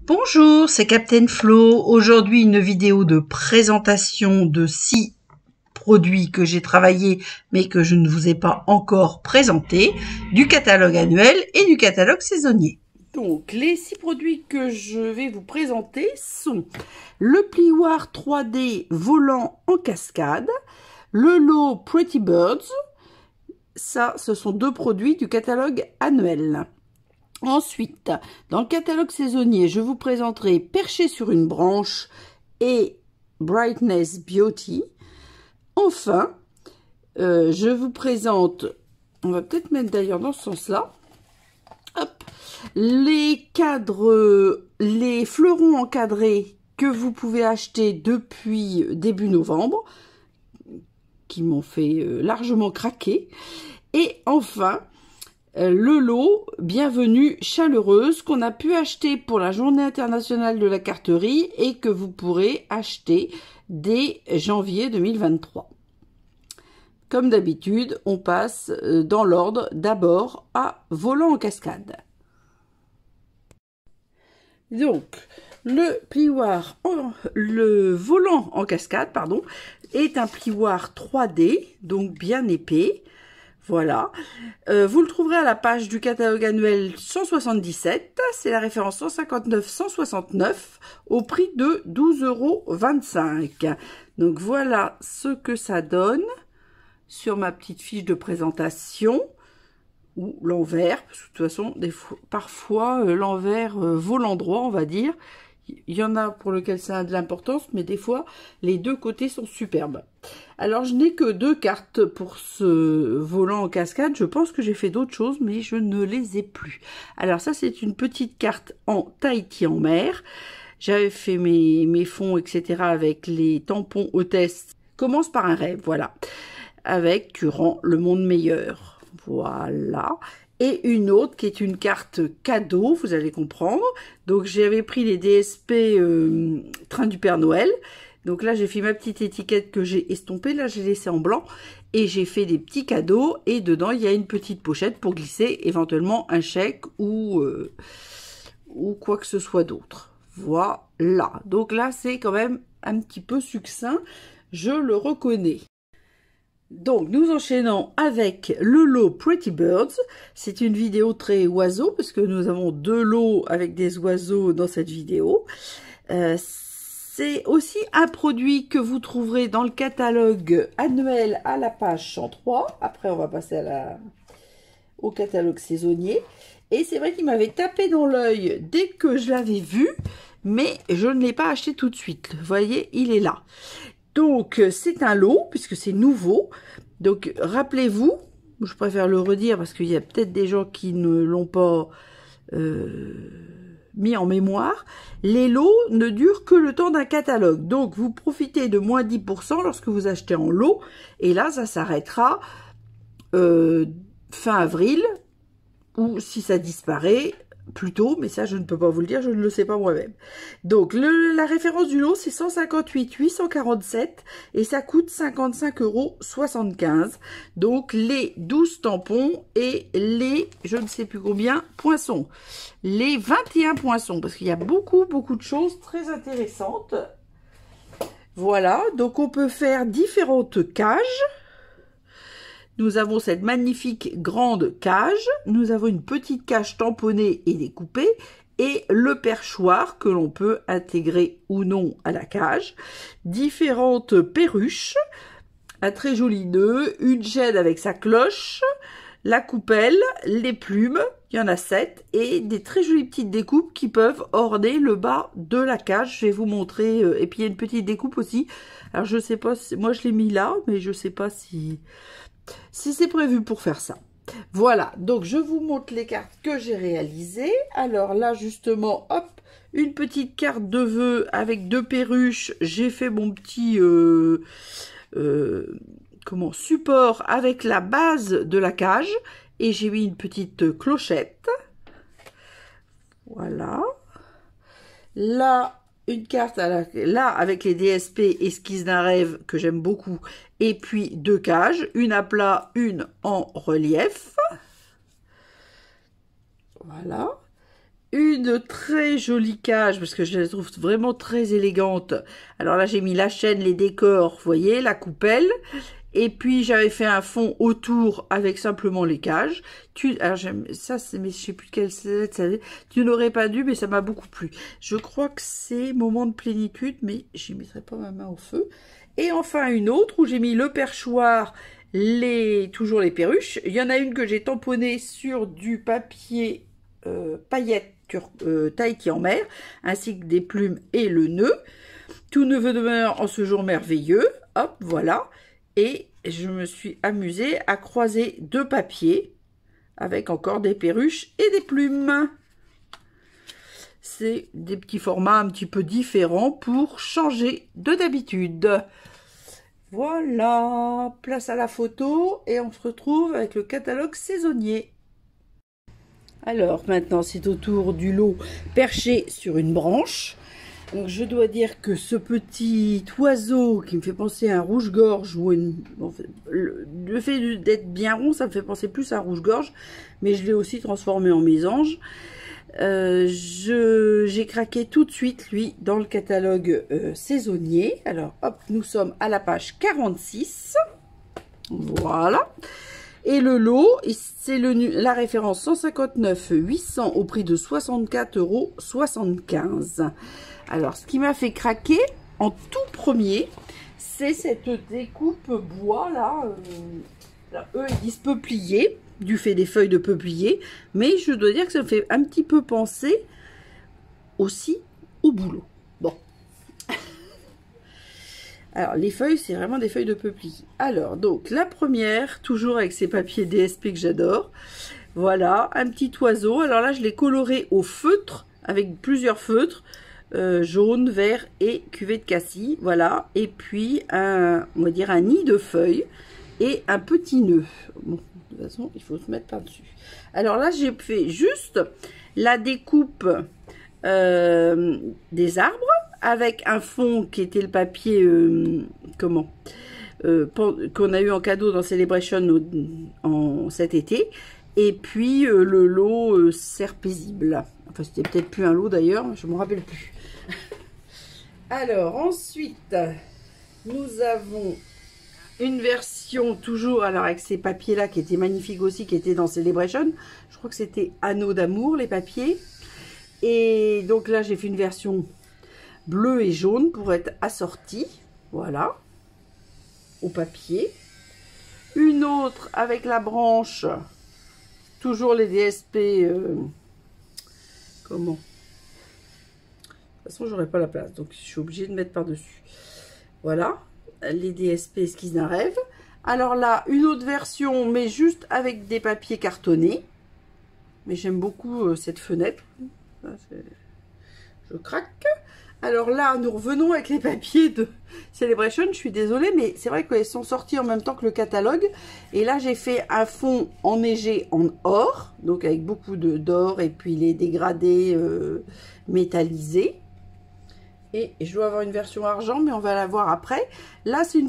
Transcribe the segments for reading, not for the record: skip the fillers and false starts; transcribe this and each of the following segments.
Bonjour, c'est Captain Flo. Aujourd'hui, une vidéo de présentation de 6 produits que j'ai travaillés mais que je ne vous ai pas encore présentés, du catalogue annuel et du catalogue saisonnier. Donc, les 6 produits que je vais vous présenter sont le plioir 3D volant en cascade, le lot Pretty Birds. Ça, ce sont 2 produits du catalogue annuel. Ensuite, dans le catalogue saisonnier, je vous présenterai Perché sur une branche et Brightness Beauty. Enfin, je vous présente, on va peut-être mettre d'ailleurs dans ce sens-là, hop, les cadres, les fleurons encadrés que vous pouvez acheter depuis début novembre, qui m'ont fait largement craquer. Et enfin, le lot Bienvenue chaleureuse qu'on a pu acheter pour la journée internationale de la carterie et que vous pourrez acheter dès janvier 2023. Comme d'habitude, on passe dans l'ordre d'abord à volant en cascade. Donc, le volant en cascade, pardon, est un plioir 3D, donc bien épais. Voilà, vous le trouverez à la page du catalogue annuel 177, c'est la référence 159-169 au prix de 12,25 €. Donc voilà ce que ça donne sur ma petite fiche de présentation, ou l'envers, parce que de toute façon, parfois l'envers vaut l'endroit, on va dire. Il y en a pour lequel ça a de l'importance, mais des fois, les deux côtés sont superbes. Alors, je n'ai que 2 cartes pour ce volant en cascade. Je pense que j'ai fait d'autres choses, mais je ne les ai plus. Alors, ça, c'est une petite carte en Tahiti en mer. J'avais fait mes fonds, etc. avec les tampons hôtesse. Commence par un rêve, voilà. Avec Tu rends le monde meilleur. Voilà. Et une autre qui est une carte cadeau, vous allez comprendre. Donc j'avais pris les DSP Train du Père Noël. Donc là j'ai fait ma petite étiquette que j'ai estompée, là j'ai laissé en blanc. Et j'ai fait des petits cadeaux et dedans il y a une petite pochette pour glisser éventuellement un chèque ou quoi que ce soit d'autre. Voilà, donc là c'est quand même un petit peu succinct, je le reconnais. Donc, nous enchaînons avec le lot Pretty Birds. C'est une vidéo très oiseau, parce que nous avons 2 lots avec des oiseaux dans cette vidéo. C'est aussi un produit que vous trouverez dans le catalogue annuel à la page 103. Après, on va passer au catalogue saisonnier. Et c'est vrai qu'il m'avait tapé dans l'œil dès que je l'avais vu, mais je ne l'ai pas acheté tout de suite. Vous voyez, il est là. Donc, c'est un lot, puisque c'est nouveau. Donc, rappelez-vous, je préfère le redire parce qu'il y a peut-être des gens qui ne l'ont pas mis en mémoire. Les lots ne durent que le temps d'un catalogue. Donc, vous profitez de moins 10% lorsque vous achetez en lot. Et là, ça s'arrêtera fin avril, ou si ça disparaît, plus tôt, mais ça je ne peux pas vous le dire, je ne le sais pas moi-même. Donc la référence du lot c'est 158 847 et ça coûte 55,75 €. Donc les 12 tampons et les je ne sais plus combien poinçons. Les 21 poinçons, parce qu'il y a beaucoup de choses très intéressantes. Voilà, donc on peut faire différentes cages. Nous avons cette magnifique grande cage, nous avons une petite cage tamponnée et découpée, et le perchoir que l'on peut intégrer ou non à la cage, différentes perruches, un très joli nœud, une chaîne avec sa cloche, la coupelle, les plumes, il y en a 7, et des très jolies petites découpes qui peuvent orner le bas de la cage. Je vais vous montrer, et puis il y a une petite découpe aussi. Alors je sais pas, moi je l'ai mis là, mais je sais pas si c'est prévu pour faire ça. Voilà, donc je vous montre les cartes que j'ai réalisées. Alors là, justement, hop, une petite carte de vœux avec 2 perruches. J'ai fait mon petit support avec la base de la cage. Et j'ai mis une petite clochette. Voilà. Là, une carte là avec les DSP esquisse d'un rêve que j'aime beaucoup, et puis 2 cages, une à plat, une en relief. Voilà. une très jolie cage parce que je la trouve vraiment très élégante. Alors là, j'ai mis la chaîne, les décors, vous voyez, la coupelle. Et puis j'avais fait un fond autour avec simplement les cages. Alors j'aime ça, mais je sais plus quelle c'est. Tu n'aurais pas dû, mais ça m'a beaucoup plu. Je crois que c'est Moment de plénitude, mais j'y mettrai pas ma main au feu. Et enfin une autre où j'ai mis le perchoir, toujours les perruches. Il y en a une que j'ai tamponnée sur du papier paillettes Tahiti en mer, ainsi que des plumes et le nœud. Tout neveu demeure en ce jour merveilleux. Hop, voilà. Et je me suis amusée à croiser deux papiers avec encore des perruches et des plumes. C'est des petits formats un petit peu différents pour changer de d'habitude. Voilà, place à la photo et on se retrouve avec le catalogue saisonnier. Alors maintenant c'est au tour du lot perché sur une branche. Donc je dois dire que ce petit oiseau qui me fait penser à un rouge-gorge, ou le fait d'être bien rond, ça me fait penser plus à un rouge-gorge, mais je l'ai aussi transformé en mésange. J'ai craqué tout de suite, lui, dans le catalogue saisonnier. Alors hop, nous sommes à la page 46. Voilà. Et le lot, c'est la référence 159 800 au prix de 64,75 €. Alors, ce qui m'a fait craquer en tout premier, c'est cette découpe bois là. Là, eux, ils disent peuplier, du fait des feuilles de peuplier. Mais je dois dire que ça me fait un petit peu penser aussi au boulot. Bon. Alors, les feuilles, c'est vraiment des feuilles de peuplier. Alors, donc, la première, toujours avec ces papiers DSP que j'adore. Voilà, un petit oiseau. Alors là, je l'ai coloré au feutre, avec plusieurs feutres. Jaune, vert et cuvée de cassis, voilà, et puis on va dire un nid de feuilles et un petit nœud. Bon, de toute façon, il faut se mettre par-dessus. Alors là, j'ai fait juste la découpe des arbres avec un fond qui était le papier, qu'on a eu en cadeau dans Celebration cet été, et puis le lot serre paisible. Enfin, c'était peut-être plus un lot d'ailleurs, je ne me rappelle plus. Alors, ensuite, nous avons une version toujours, alors avec ces papiers-là qui étaient magnifiques aussi, qui étaient dans Celebration. Je crois que c'était Anneaux d'amour, les papiers. Et donc là, j'ai fait une version bleue et jaune pour être assortie. Voilà, au papier. Une autre avec la branche, toujours les DSP... comment ? De toute façon, j'aurai pas la place, donc je suis obligée de mettre par-dessus. Voilà, les DSP esquisse d'un rêve. Alors là, une autre version, mais juste avec des papiers cartonnés. Mais j'aime beaucoup cette fenêtre. Je craque. Alors là, nous revenons avec les papiers de Celebration. Je suis désolée, mais c'est vrai qu'ils sont sortis en même temps que le catalogue. Et là, j'ai fait un fond enneigé en or, donc avec beaucoup d'or et puis les dégradés métallisés. Et je dois avoir une version argent, mais on va la voir après. Là, c'est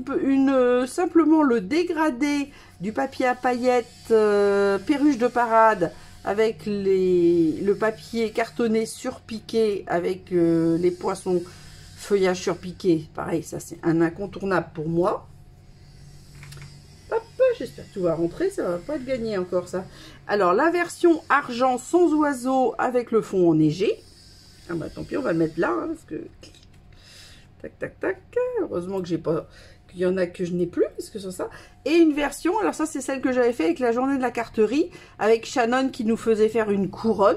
simplement le dégradé du papier à paillettes perruche de parade avec le papier cartonné surpiqué avec les poinçons feuillage surpiqué. Pareil, ça c'est un incontournable pour moi. Hop, j'espère que tout va rentrer, ça va pas être gagné encore ça. Alors, la version argent sans oiseau avec le fond enneigé. Ah bah tant pis, on va le mettre là, hein, parce que... Tac, tac, tac. Heureusement que j'ai pas... qu'il y en a que je n'ai plus, parce que c'est ça. Et une version, alors ça c'est celle que j'avais fait avec la journée de la carterie, avec Shannon qui nous faisait faire une couronne.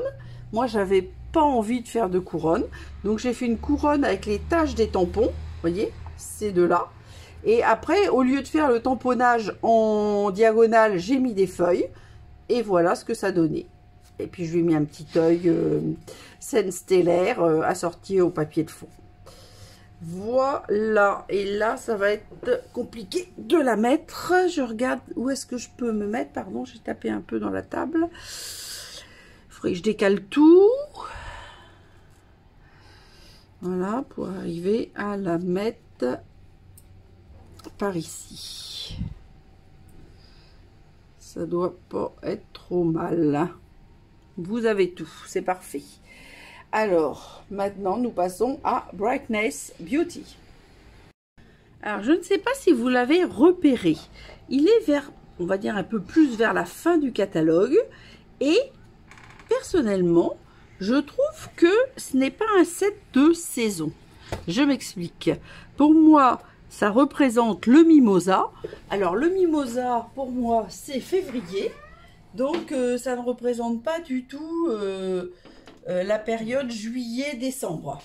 Moi, j'avais pas envie de faire de couronne. Donc, j'ai fait une couronne avec les taches des tampons. Vous voyez, ces deux-là. Et après, au lieu de faire le tamponnage en diagonale, j'ai mis des feuilles. Et voilà ce que ça donnait. Et puis, je lui ai mis un petit œil scène stellaire assorti au papier de fond. Voilà. Et là, ça va être compliqué de la mettre. Je regarde où est-ce que je peux me mettre. Pardon, j'ai tapé un peu dans la table. Il faudrait que je décale tout. Voilà, pour arriver à la mettre par ici. Ça doit pas être trop mal. Vous avez tout, c'est parfait. Alors, maintenant, nous passons à Brightness Beauty. Alors, je ne sais pas si vous l'avez repéré. Il est vers, on va dire, un peu plus vers la fin du catalogue. Et, personnellement, je trouve que ce n'est pas un set de saison. Je m'explique. Pour moi, ça représente le mimosa. Alors, le mimosa, pour moi, c'est février. Donc, ça ne représente pas du tout la période juillet-décembre.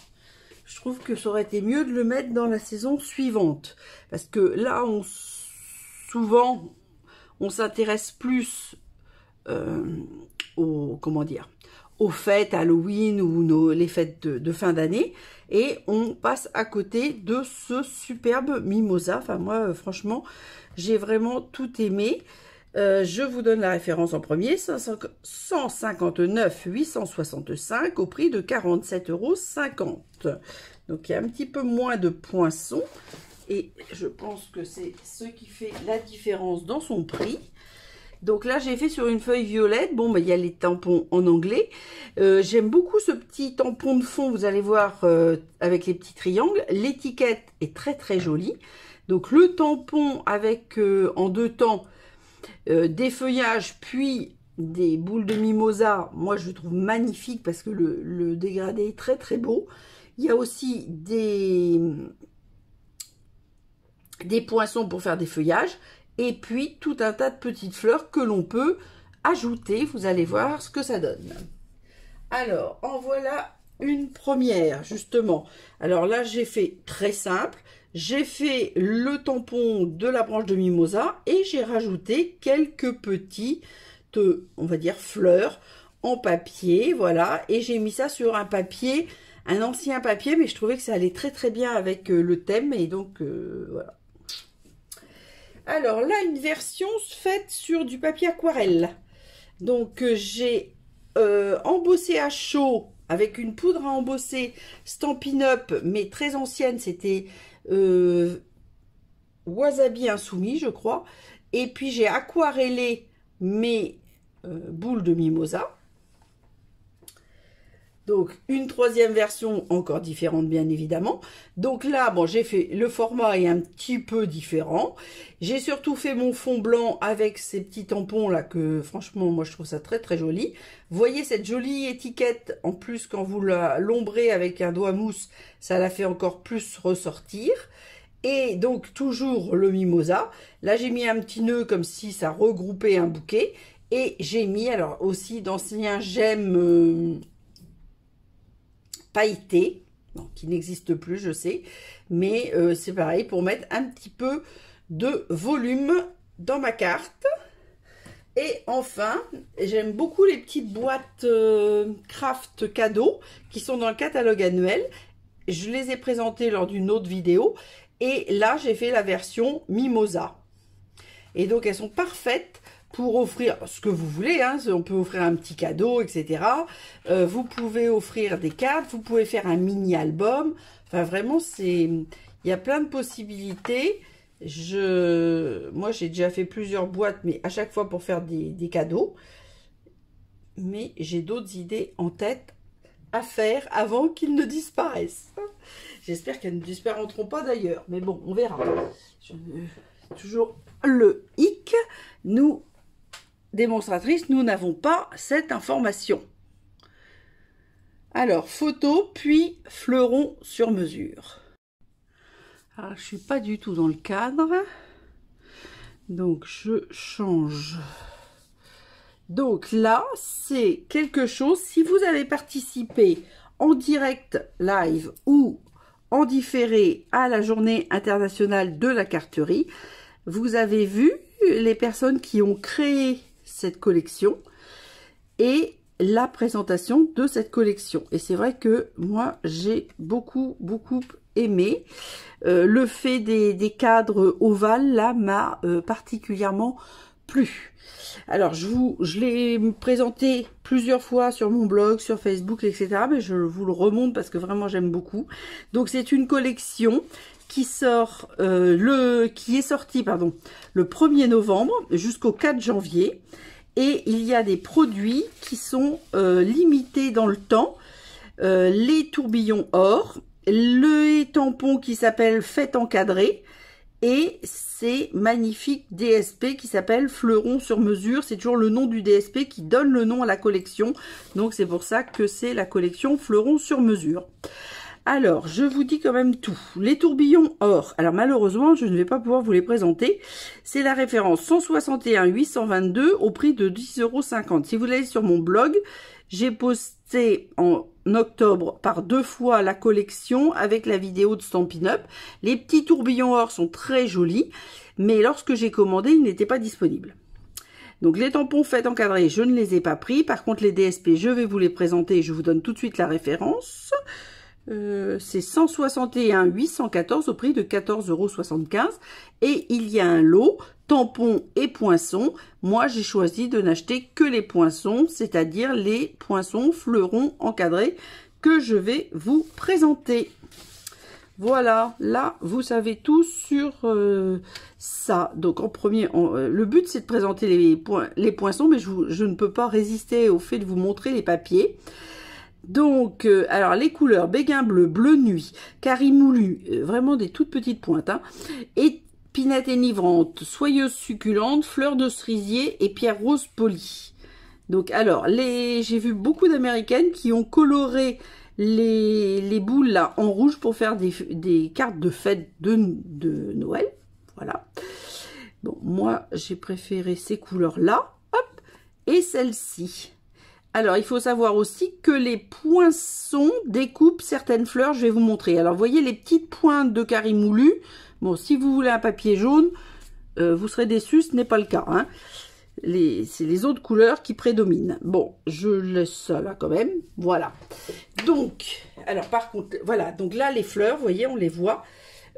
Je trouve que ça aurait été mieux de le mettre dans la saison suivante. Parce que là, souvent, on s'intéresse plus aux fêtes Halloween ou les fêtes de fin d'année. Et on passe à côté de ce superbe mimosa. Enfin, moi, franchement, j'ai vraiment tout aimé. Je vous donne la référence en premier, 159 865 au prix de 47,50 €. Donc, il y a un petit peu moins de poinçons et je pense que c'est ce qui fait la différence dans son prix. Donc là, j'ai fait sur une feuille violette. Bon, il y a les tampons en anglais. J'aime beaucoup ce petit tampon de fond, vous allez voir, avec les petits triangles. L'étiquette est très, très jolie. Donc, le tampon avec, en deux temps, des feuillages puis des boules de mimosa, moi je le trouve magnifique parce que le dégradé est très très beau. Il y a aussi des poinçons pour faire des feuillages et puis tout un tas de petites fleurs que l'on peut ajouter. Vous allez voir ce que ça donne. Alors en voilà une première justement. Alors là j'ai fait très simple. J'ai fait le tampon de la branche de mimosa et j'ai rajouté quelques petites, on va dire, fleurs en papier, voilà. Et j'ai mis ça sur un papier, un ancien papier, mais je trouvais que ça allait très très bien avec le thème et donc voilà. Alors là, une version faite sur du papier aquarelle. Donc j'ai embossé à chaud avec une poudre à embosser Stampin' Up, mais très ancienne, c'était Wasabi Insoumis, je crois. Et puis j'ai aquarellé mes boules de mimosa. Donc une troisième version encore différente bien évidemment. Donc là, bon, j'ai fait, le format est un petit peu différent. J'ai surtout fait mon fond blanc avec ces petits tampons là que franchement moi je trouve ça très très joli. Vous voyez cette jolie étiquette, en plus quand vous la l'ombrez avec un doigt mousse, ça la fait encore plus ressortir. Et donc toujours le mimosa. Là j'ai mis un petit nœud comme si ça regroupait un bouquet. Et j'ai mis alors aussi d'anciens gemmes pailleté, qui n'existe plus, je sais, mais c'est pareil pour mettre un petit peu de volume dans ma carte. Et enfin, j'aime beaucoup les petites boîtes craft cadeaux qui sont dans le catalogue annuel. Je les ai présentées lors d'une autre vidéo et là j'ai fait la version mimosa. Et donc elles sont parfaites pour offrir ce que vous voulez, hein. On peut offrir un petit cadeau, etc. Vous pouvez offrir des cartes, vous pouvez faire un mini-album. Enfin, vraiment, il y a plein de possibilités. Moi, j'ai déjà fait plusieurs boîtes, mais à chaque fois pour faire des cadeaux. Mais j'ai d'autres idées en tête à faire avant qu'ils ne disparaissent. J'espère qu'elles ne disparaîtront pas d'ailleurs. Mais bon, on verra. Toujours le hic. Nous, démonstratrice, nous n'avons pas cette information. Alors, photo, puis fleuron sur mesure. Alors, je suis pas du tout dans le cadre. Donc, je change. Donc là, c'est quelque chose, si vous avez participé en direct live ou en différé à la journée internationale de la carterie, vous avez vu les personnes qui ont créé cette collection et la présentation de cette collection. Et c'est vrai que moi, j'ai beaucoup aimé. Le fait des cadres ovales, là, m'a particulièrement plu. Alors, je l'ai présenté plusieurs fois sur mon blog, sur Facebook, etc. Mais je vous le remonte parce que vraiment, j'aime beaucoup. Donc, c'est une collection qui sort qui est sortie le 1er novembre jusqu'au 4 janvier. Et il y a des produits qui sont limités dans le temps. Les tourbillons or, le tampon qui s'appelle Fête encadrée, et ces magnifiques DSP qui s'appelle Fleuron sur mesure. C'est toujours le nom du DSP qui donne le nom à la collection. Donc c'est pour ça que c'est la collection Fleuron sur mesure. Alors, je vous dis quand même tout. Les tourbillons or. Alors malheureusement, je ne vais pas pouvoir vous les présenter. C'est la référence 161 822 au prix de 10,50 €. Si vous allez sur mon blog, j'ai posté en octobre par 2 fois la collection avec la vidéo de Stampin' Up. Les petits tourbillons or sont très jolis, mais lorsque j'ai commandé, ils n'étaient pas disponibles. Donc les tampons Fête encadrés, je ne les ai pas pris. Par contre, les DSP, je vais vous les présenter et je vous donne tout de suite la référence. C'est 161 814 au prix de 14,75 €. Et il y a un lot tampons et poinçons. Moi, j'ai choisi de n'acheter que les poinçons, c'est-à-dire les poinçons fleurons encadrés que je vais vous présenter. Voilà, là, vous savez tout sur ça. Donc, en premier, le but, c'est de présenter les poinçons, mais je ne peux pas résister au fait de vous montrer les papiers. Donc, alors, les couleurs, béguin bleu, bleu nuit, carimoulu, vraiment des toutes petites pointes, hein, épinette enivrante, soyeuse succulente, fleur de cerisier et pierre rose polie. Donc, alors, j'ai vu beaucoup d'américaines qui ont coloré les boules là en rouge pour faire des cartes de fête de Noël. Voilà. Bon, moi, j'ai préféré ces couleurs-là, hop, et celle-ci. Alors, il faut savoir aussi que les poinçons découpent certaines fleurs. Je vais vous montrer. Alors, vous voyez les petites pointes de carimoulu. Bon, si vous voulez un papier jaune, vous serez déçus. Ce n'est pas le cas. Hein. C'est les autres couleurs qui prédominent. Bon, je laisse ça là quand même. Voilà. Donc, alors par contre, voilà. Donc là, les fleurs, vous voyez, on les voit.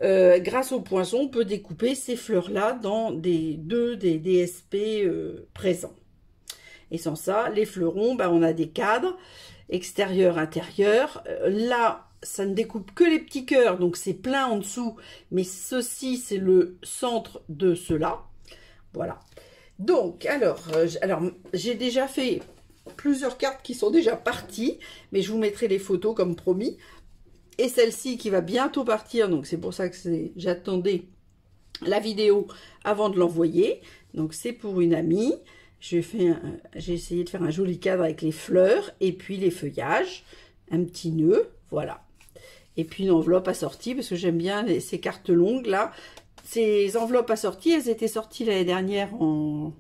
Grâce aux poinçons, on peut découper ces fleurs-là dans des DSP présents. Et sans ça, les fleurons, ben, on a des cadres, extérieur, intérieur. Là, ça ne découpe que les petits cœurs, donc c'est plein en dessous. Mais ceci, c'est le centre de cela. Voilà. Donc, alors j'ai déjà fait plusieurs cartes qui sont déjà parties. Mais je vous mettrai les photos comme promis. Et celle-ci qui va bientôt partir, donc c'est pour ça que j'attendais la vidéo avant de l'envoyer. Donc, c'est pour une amie. J'ai essayé de faire un joli cadre avec les fleurs et puis les feuillages, un petit nœud, voilà. Et puis une enveloppe assortie, parce que j'aime bien ces cartes longues là. Ces enveloppes assorties, elles étaient sorties l'année dernière en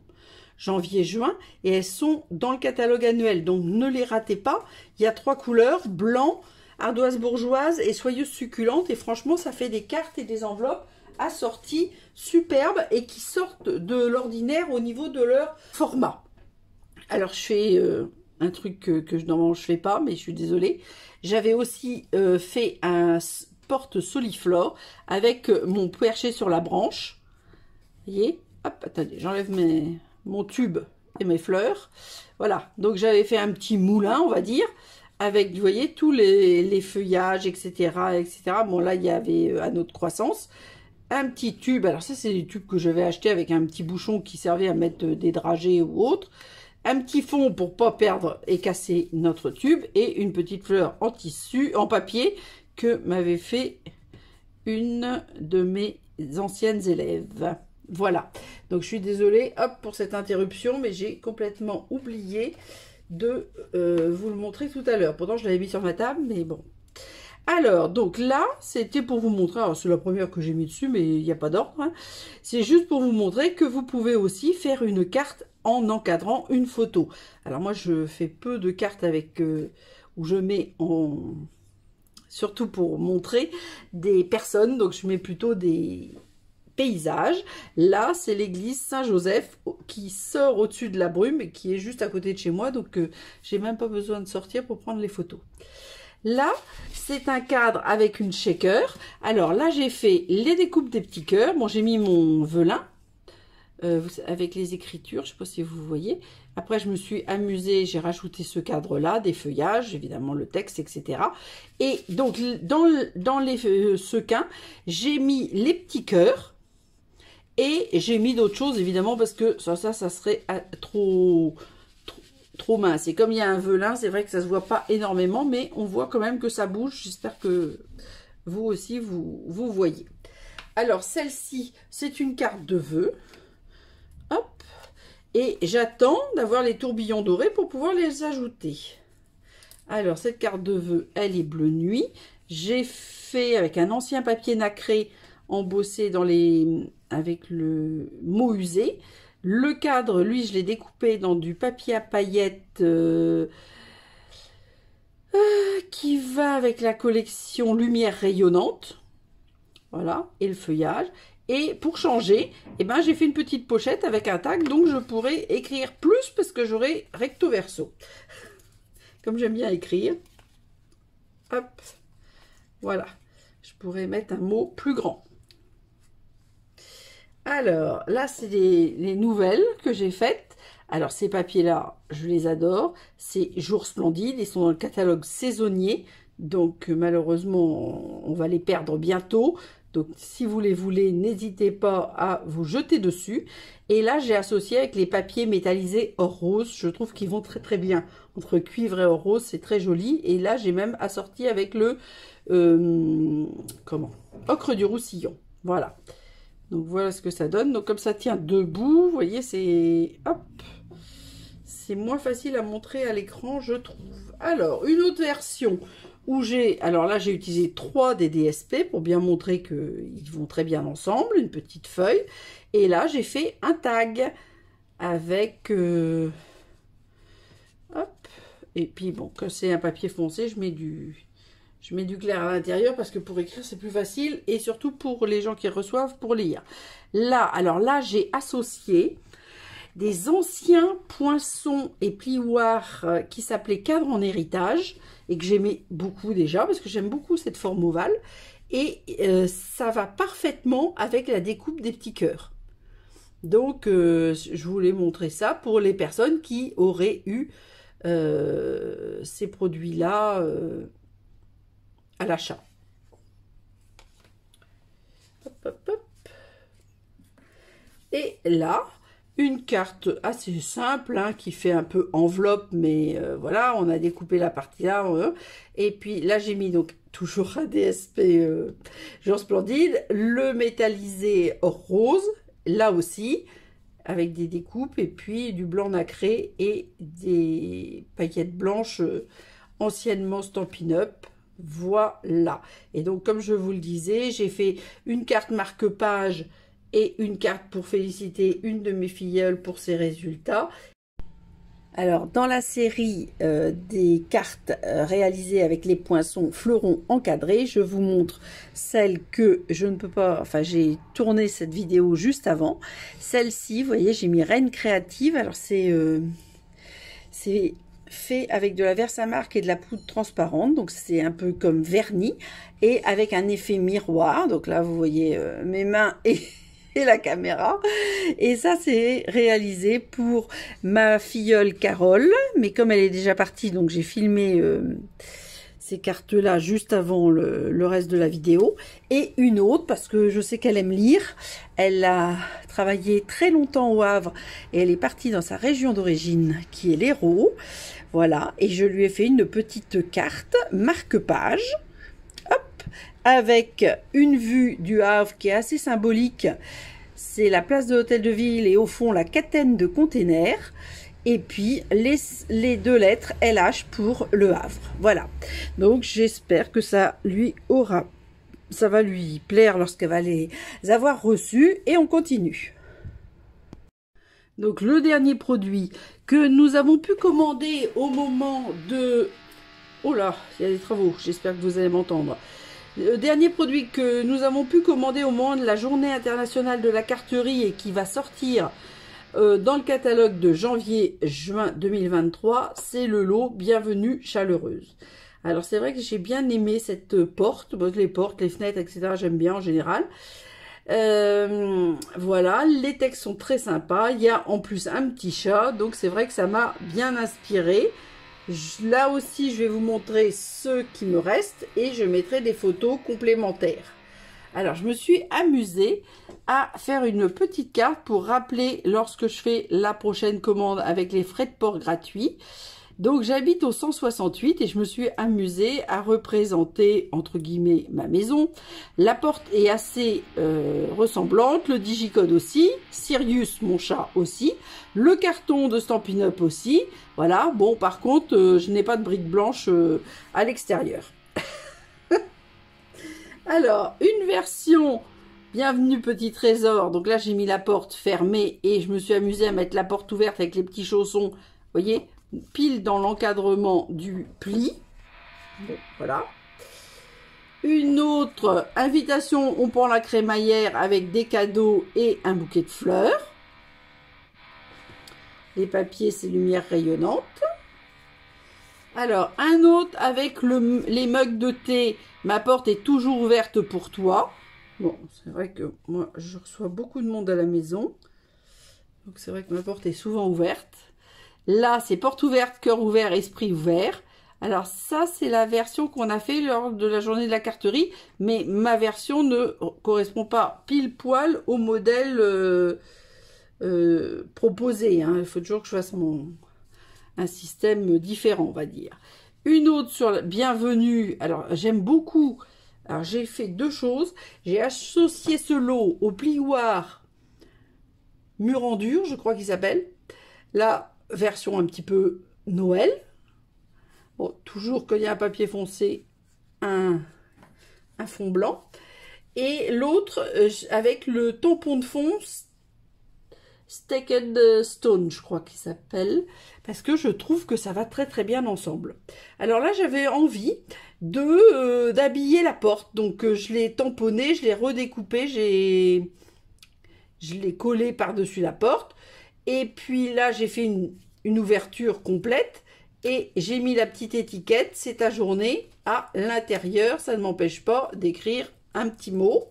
janvier-juin et elles sont dans le catalogue annuel, donc ne les ratez pas. Il y a 3 couleurs, blanc, ardoise bourgeoise et soyeuse succulente, et franchement ça fait des cartes et des enveloppes assorties superbes et qui sortent de l'ordinaire au niveau de leur format. Alors je fais un truc que normalement je fais pas, mais je suis désolée. J'avais aussi fait un porte soliflore avec mon perché sur la branche. Vous voyez, hop, attendez, j'enlève mon tube et mes fleurs. Voilà, donc j'avais fait un petit moulin, on va dire, avec, vous voyez, tous les feuillages, etc., etc. Bon, là, il y avait à notre croissance. Un petit tube, alors ça c'est des tubes que j'avais acheté avec un petit bouchon qui servait à mettre des dragées ou autre. Un petit fond pour pas perdre et casser notre tube. Et une petite fleur en tissu, en papier, que m'avait fait une de mes anciennes élèves. Voilà, donc je suis désolée, hop, pour cette interruption, mais j'ai complètement oublié de vous le montrer tout à l'heure. Pourtant je l'avais mis sur ma table, mais bon. Alors, donc là, c'était pour vous montrer, alors c'est la première que j'ai mis dessus, mais il n'y a pas d'ordre, hein. C'est juste pour vous montrer que vous pouvez aussi faire une carte en encadrant une photo. Alors moi, je fais peu de cartes avec où je mets en... Surtout pour montrer des personnes, donc je mets plutôt des paysages. Là, c'est l'église Saint-Joseph qui sort au-dessus de la brume et qui est juste à côté de chez moi, donc j'ai même pas besoin de sortir pour prendre les photos. Là, c'est un cadre avec une shaker. Alors là, j'ai fait les découpes des petits cœurs. Bon, j'ai mis mon velin avec les écritures. Je ne sais pas si vous voyez. Après, je me suis amusée. J'ai rajouté ce cadre-là, des feuillages, évidemment le texte, etc. Et donc, dans les sequins, j'ai mis les petits cœurs. Et j'ai mis d'autres choses, évidemment, parce que ça serait trop mince. Et comme il y a un velin, c'est vrai que ça se voit pas énormément, mais on voit quand même que ça bouge. J'espère que vous aussi, vous voyez. Alors, celle-ci, c'est une carte de vœux. Hop. Et j'attends d'avoir les tourbillons dorés pour pouvoir les ajouter. Alors, cette carte de vœux, elle est bleu nuit. J'ai fait avec un ancien papier nacré embossé avec le mot usé. Le cadre, lui, je l'ai découpé dans du papier à paillettes qui va avec la collection Lumière rayonnante. Voilà, et le feuillage. Et pour changer, eh ben, j'ai fait une petite pochette avec un tag, donc je pourrais écrire plus parce que j'aurai recto verso. Comme j'aime bien écrire. Hop, voilà. Je pourrais mettre un mot plus grand. Alors, là, c'est les nouvelles que j'ai faites. Alors, ces papiers-là, je les adore. C'est Jours Splendides. Ils sont dans le catalogue saisonnier. Donc, malheureusement, on va les perdre bientôt. Donc, si vous les voulez, n'hésitez pas à vous jeter dessus. Et là, j'ai associé avec les papiers métallisés or rose. Je trouve qu'ils vont très, très bien. Entre cuivre et or rose, c'est très joli. Et là, j'ai même assorti avec le... Ocre du Roussillon. Voilà. Donc voilà ce que ça donne. Donc comme ça tient debout, vous voyez, c'est hop, c'est moins facile à montrer à l'écran, je trouve. Alors une autre version où alors là j'ai utilisé 3 des DSP pour bien montrer qu'ils vont très bien ensemble, une petite feuille. Et là j'ai fait un tag avec hop. Et puis bon, quand c'est un papier foncé, je mets du clair à l'intérieur parce que pour écrire, c'est plus facile et surtout pour les gens qui reçoivent, pour lire. Là, alors là, j'ai associé des anciens poinçons et plioirs qui s'appelaient cadre en héritage et que j'aimais beaucoup déjà parce que j'aime beaucoup cette forme ovale. Et ça va parfaitement avec la découpe des petits cœurs. Donc, je voulais montrer ça pour les personnes qui auraient eu ces produits-là à l'achat. Et là, une carte assez simple hein, qui fait un peu enveloppe, mais voilà, on a découpé la partie là. Et puis là, j'ai mis donc toujours un DSP Jours Splendides, le métallisé rose, là aussi, avec des découpes, et puis du blanc nacré et des paillettes blanches anciennement Stampin' Up. Voilà. Et donc, comme je vous le disais, j'ai fait une carte marque-page et une carte pour féliciter une de mes filleules pour ses résultats. Alors, dans la série des cartes réalisées avec les poinçons fleurons encadrés, je vous montre celle que je ne peux pas... Enfin, j'ai tourné cette vidéo juste avant. Celle-ci, vous voyez, j'ai mis Reine Créative. Alors, c'est fait avec de la Versamark et de la poudre transparente, donc c'est un peu comme vernis et avec un effet miroir. Donc là vous voyez mes mains et la caméra, et ça c'est réalisé pour ma filleule Carole, mais comme elle est déjà partie, donc j'ai filmé ces cartes là juste avant le reste de la vidéo. Et une autre parce que je sais qu'elle aime lire, elle a travaillé très longtemps au Havre et elle est partie dans sa région d'origine qui est l'Hérault. Voilà, et je lui ai fait une petite carte marque-page, hop, avec une vue du Havre qui est assez symbolique. C'est la place de l'hôtel de ville et au fond la catène de containers. Et puis les 2 lettres LH pour le Havre. Voilà, donc j'espère que ça va lui plaire lorsqu'elle va les avoir reçus. Et on continue. Donc le dernier produit que nous avons pu commander au moment de... Oh là, il y a des travaux, j'espère que vous allez m'entendre. Le dernier produit que nous avons pu commander au moment de la journée internationale de la carterie et qui va sortir dans le catalogue de janvier-juin 2023, c'est le lot Bienvenue Chaleureuse. Alors c'est vrai que j'ai bien aimé cette porte, les portes, les fenêtres, etc. J'aime bien en général. Voilà, les textes sont très sympas. Il y a en plus un petit chat, donc c'est vrai que ça m'a bien inspiré. Là aussi, je vais vous montrer ceux qui me restent et je mettrai des photos complémentaires. Alors, je me suis amusée à faire une petite carte pour rappeler lorsque je fais la prochaine commande avec les frais de port gratuits. Donc, j'habite au 168 et je me suis amusée à représenter, entre guillemets, ma maison. La porte est assez ressemblante, le digicode aussi, Sirius, mon chat aussi, le carton de Stampin' Up aussi. Voilà, bon, par contre, je n'ai pas de briques blanches à l'extérieur. Alors, une version... Bienvenue petit trésor. Donc là, j'ai mis la porte fermée et je me suis amusée à mettre la porte ouverte avec les petits chaussons. Vous voyez, pile dans l'encadrement du pli. Bon, voilà. Une autre invitation, on prend la crémaillère avec des cadeaux et un bouquet de fleurs. Les papiers, c'est lumière rayonnante. Alors, un autre avec les mugs de thé. Ma porte est toujours ouverte pour toi. Bon, c'est vrai que moi, je reçois beaucoup de monde à la maison. Donc, c'est vrai que ma porte est souvent ouverte. Là, c'est porte ouverte, cœur ouvert, esprit ouvert. Alors, ça, c'est la version qu'on a fait lors de la journée de la carterie. Mais ma version ne correspond pas pile poil au modèle proposé. Hein. Il faut toujours que je fasse un système différent, on va dire. Une autre sur la bienvenue. Alors, j'aime beaucoup... Alors, j'ai fait deux choses. J'ai associé ce lot au plioir mur en dur, je crois qu'il s'appelle. La version un petit peu Noël. Bon, toujours qu'il y a un papier foncé, un fond blanc. Et l'autre avec le tampon de fond Staked Stone, je crois qu'il s'appelle, parce que je trouve que ça va très très bien ensemble. Alors là, j'avais envie d'habiller la porte, donc je l'ai tamponné, je l'ai redécoupé, je l'ai collé par-dessus la porte, et puis là, j'ai fait une ouverture complète, et j'ai mis la petite étiquette, c'est ta journée, à l'intérieur, ça ne m'empêche pas d'écrire un petit mot.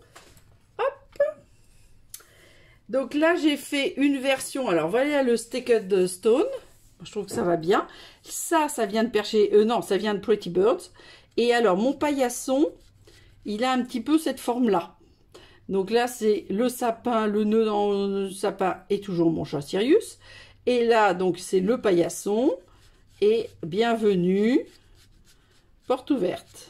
Donc là, j'ai fait une version. Alors, voilà le Staked Stone. Je trouve que ça va bien. Ça vient de Percher. Non, ça vient de Pretty Birds. Et alors, mon paillasson, il a un petit peu cette forme-là. Donc là, c'est le sapin, le nœud dans le sapin et toujours mon chat Sirius. Et là, donc, c'est le paillasson. Et bienvenue, porte ouverte.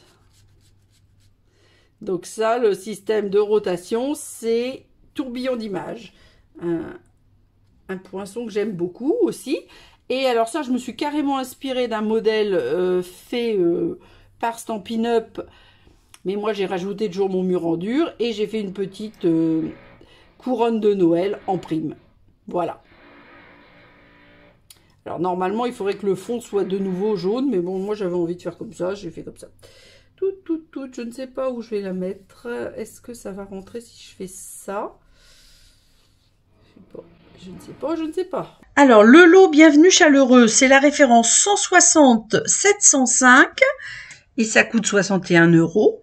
Donc ça, le système de rotation, c'est... tourbillon d'image, un poinçon que j'aime beaucoup aussi. Et alors ça, je me suis carrément inspirée d'un modèle fait par Stampin' Up, mais moi j'ai rajouté toujours mon mur en dur et j'ai fait une petite couronne de Noël en prime. Voilà. Alors normalement, il faudrait que le fond soit de nouveau jaune, mais bon, moi j'avais envie de faire comme ça, j'ai fait comme ça. Je ne sais pas où je vais la mettre. Est-ce que ça va rentrer si je fais ça? Je ne sais pas. Alors, le lot Bienvenue chaleureux, c'est la référence 160 705 et ça coûte 61 €.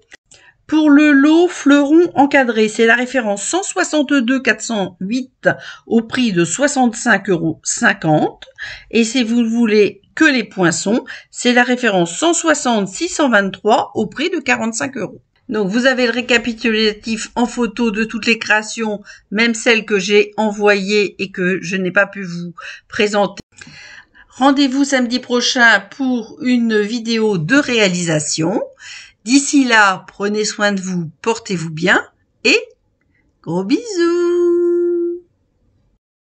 Pour le lot Fleuron encadré, c'est la référence 162 408 au prix de 65,50 €. Et si vous voulez que les poinçons, c'est la référence 160 623 au prix de 45 €. Donc, vous avez le récapitulatif en photo de toutes les créations, même celles que j'ai envoyées et que je n'ai pas pu vous présenter. Rendez-vous samedi prochain pour une vidéo de réalisation. D'ici là, prenez soin de vous, portez-vous bien et gros bisous!